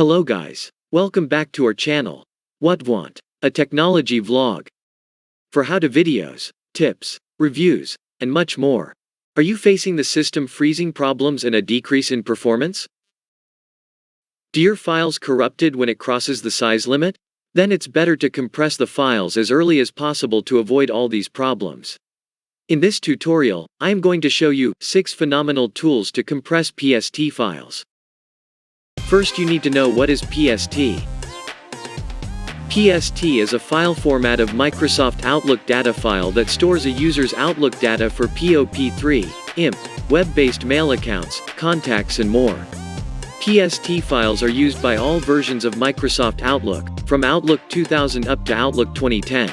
Hello guys. Welcome back to our channel. What Want? A technology vlog. For how to videos, tips, reviews, and much more. Are you facing the system freezing problems and a decrease in performance? Do your files corrupted when it crosses the size limit? Then it's better to compress the files as early as possible to avoid all these problems. In this tutorial, I am going to show you 6 phenomenal tools to compress PST files. First, you need to know what is PST. PST is a file format of Microsoft Outlook data file that stores a user's Outlook data for POP3, IMP, web-based mail accounts, contacts and more. PST files are used by all versions of Microsoft Outlook, from Outlook 2000 up to Outlook 2010.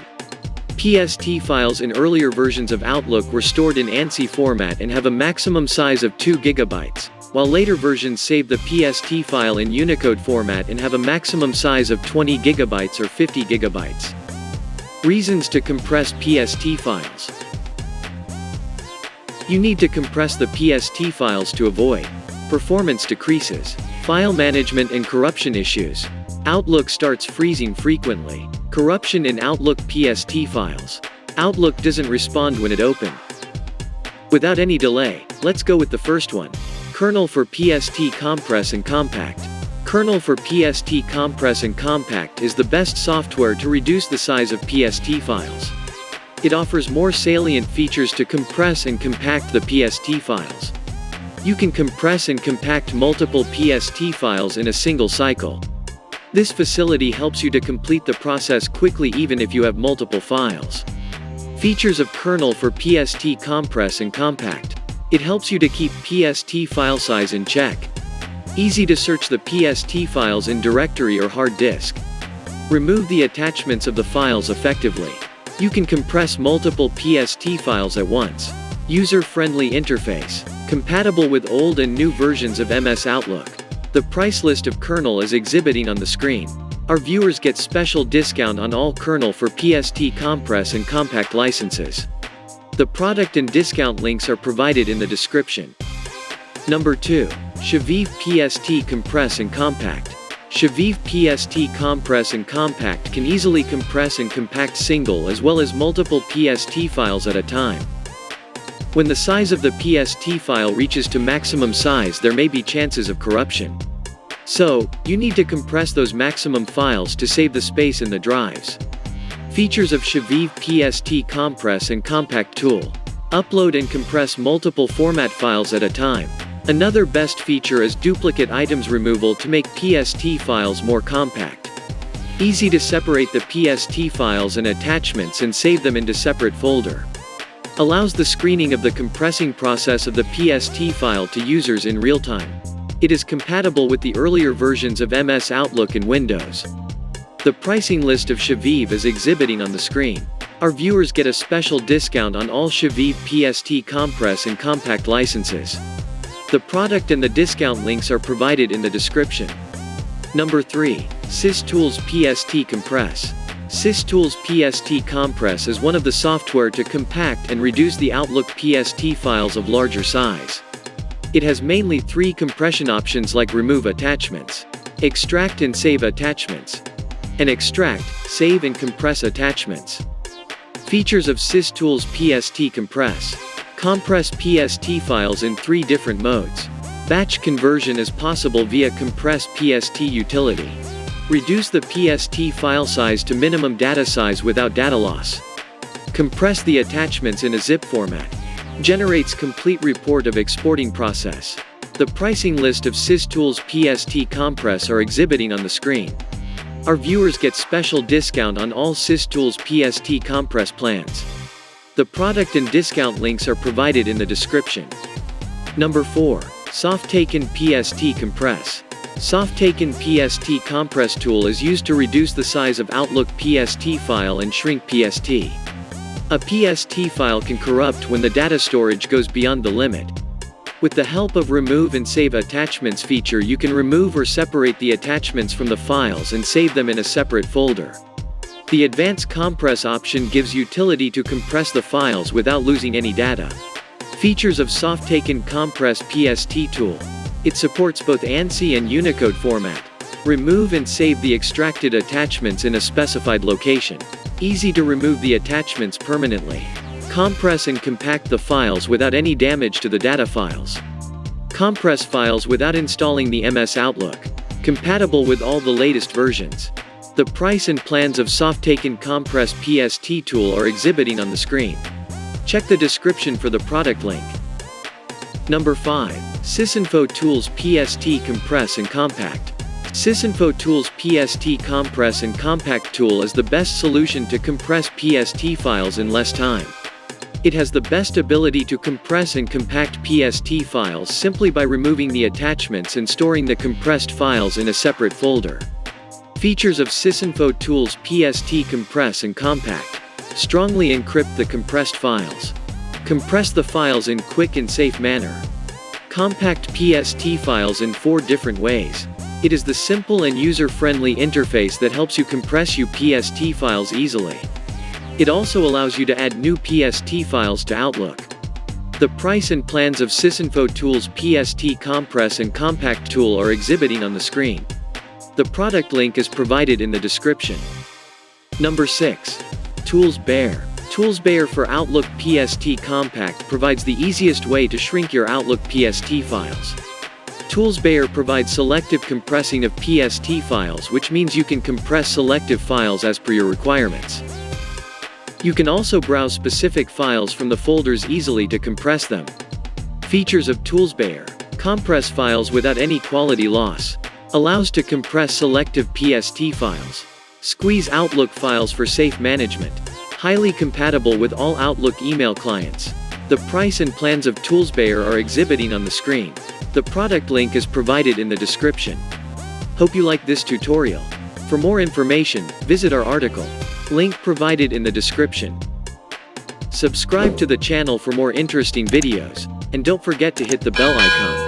PST files in earlier versions of Outlook were stored in ANSI format and have a maximum size of 2 GB, while later versions save the PST file in Unicode format and have a maximum size of 20 GB or 50 GB. Reasons to compress PST files. You need to compress the PST files to avoid performance decreases, file management and corruption issues. Outlook starts freezing frequently. Corruption in Outlook PST files. Outlook doesn't respond when it opens. Without any delay, let's go with the first one. Kernel for PST Compress and Compact. Kernel for PST Compress and Compact is the best software to reduce the size of PST files. It offers more salient features to compress and compact the PST files. You can compress and compact multiple PST files in a single cycle. This facility helps you to complete the process quickly even if you have multiple files. Features of Kernel for PST Compress and Compact. It helps you to keep PST file size in check. Easy to search the PST files in directory or hard disk. Remove the attachments of the files effectively. You can compress multiple PST files at once. User-friendly interface. Compatible with old and new versions of MS Outlook. The price list of Kernel is exhibiting on the screen. Our viewers get special discount on all Kernel for PST Compress and Compact licenses. The product and discount links are provided in the description. Number 2. Shoviv PST Compress and Compact. Shoviv PST Compress and Compact can easily compress and compact single as well as multiple PST files at a time. When the size of the PST file reaches to maximum size, there may be chances of corruption. So, you need to compress those maximum files to save the space in the drives. Features of Shoviv PST Compress and Compact tool. Upload and compress multiple format files at a time. Another best feature is duplicate items removal to make PST files more compact. Easy to separate the PST files and attachments and save them into separate folder. Allows the screening of the compressing process of the PST file to users in real time. It is compatible with the earlier versions of MS Outlook and Windows. The pricing list of Shoviv is exhibiting on the screen. Our viewers get a special discount on all Shoviv PST Compress and Compact licenses. The product and the discount links are provided in the description. Number 3. SysTools PST Compress. SysTools PST Compress is one of the software to compact and reduce the Outlook PST files of larger size. It has mainly 3 compression options like remove attachments, extract and save attachments, and extract, save and compress attachments. Features of SysTools PST Compress. Compress PST files in 3 different modes. Batch conversion is possible via Compress PST utility. Reduce the PST file size to minimum data size without data loss. Compress the attachments in a zip format. Generates complete report of exporting process. The pricing list of SysTools PST Compress are exhibiting on the screen. Our viewers get special discount on all SysTools PST Compress plans. The product and discount links are provided in the description. Number 4. Softaken PST Compress. Softaken PST Compress tool is used to reduce the size of Outlook PST file and shrink PST. A PST file can corrupt when the data storage goes beyond the limit. With the help of Remove and Save Attachments feature, you can remove or separate the attachments from the files and save them in a separate folder. The Advanced Compress option gives utility to compress the files without losing any data. Features of Softaken Compress PST tool. It supports both ANSI and Unicode format. Remove and save the extracted attachments in a specified location. Easy to remove the attachments permanently. Compress and compact the files without any damage to the data files. Compress files without installing the MS Outlook. Compatible with all the latest versions. The price and plans of Softaken Compress PST tool are exhibiting on the screen. Check the description for the product link. Number 5. SysinfoTools PST Compress and Compact. SysInfoTools PST Compress and Compact tool is the best solution to compress PST files in less time. It has the best ability to compress and compact PST files simply by removing the attachments and storing the compressed files in a separate folder. Features of SysInfoTools PST Compress and Compact. Strongly encrypt the compressed files. Compress the files in quick and safe manner. Compact PST files in 4 different ways. It is the simple and user-friendly interface that helps you compress your PST files easily. It also allows you to add new PST files to Outlook. The price and plans of SysInfoTools PST Compress and Compact tool are exhibiting on the screen. The product link is provided in the description. Number 6. Toolsbaer. Toolsbaer for Outlook PST Compact provides the easiest way to shrink your Outlook PST files. Toolsbaer provides selective compressing of PST files, which means you can compress selective files as per your requirements. You can also browse specific files from the folders easily to compress them. Features of Toolsbaer: compress files without any quality loss. Allows to compress selective PST files. Squeeze Outlook files for safe management. Highly compatible with all Outlook email clients. The price and plans of Toolsbaer are exhibiting on the screen. The product link is provided in the description. Hope you like this tutorial. For more information, visit our article. Link provided in the description. Subscribe to the channel for more interesting videos, and don't forget to hit the bell icon.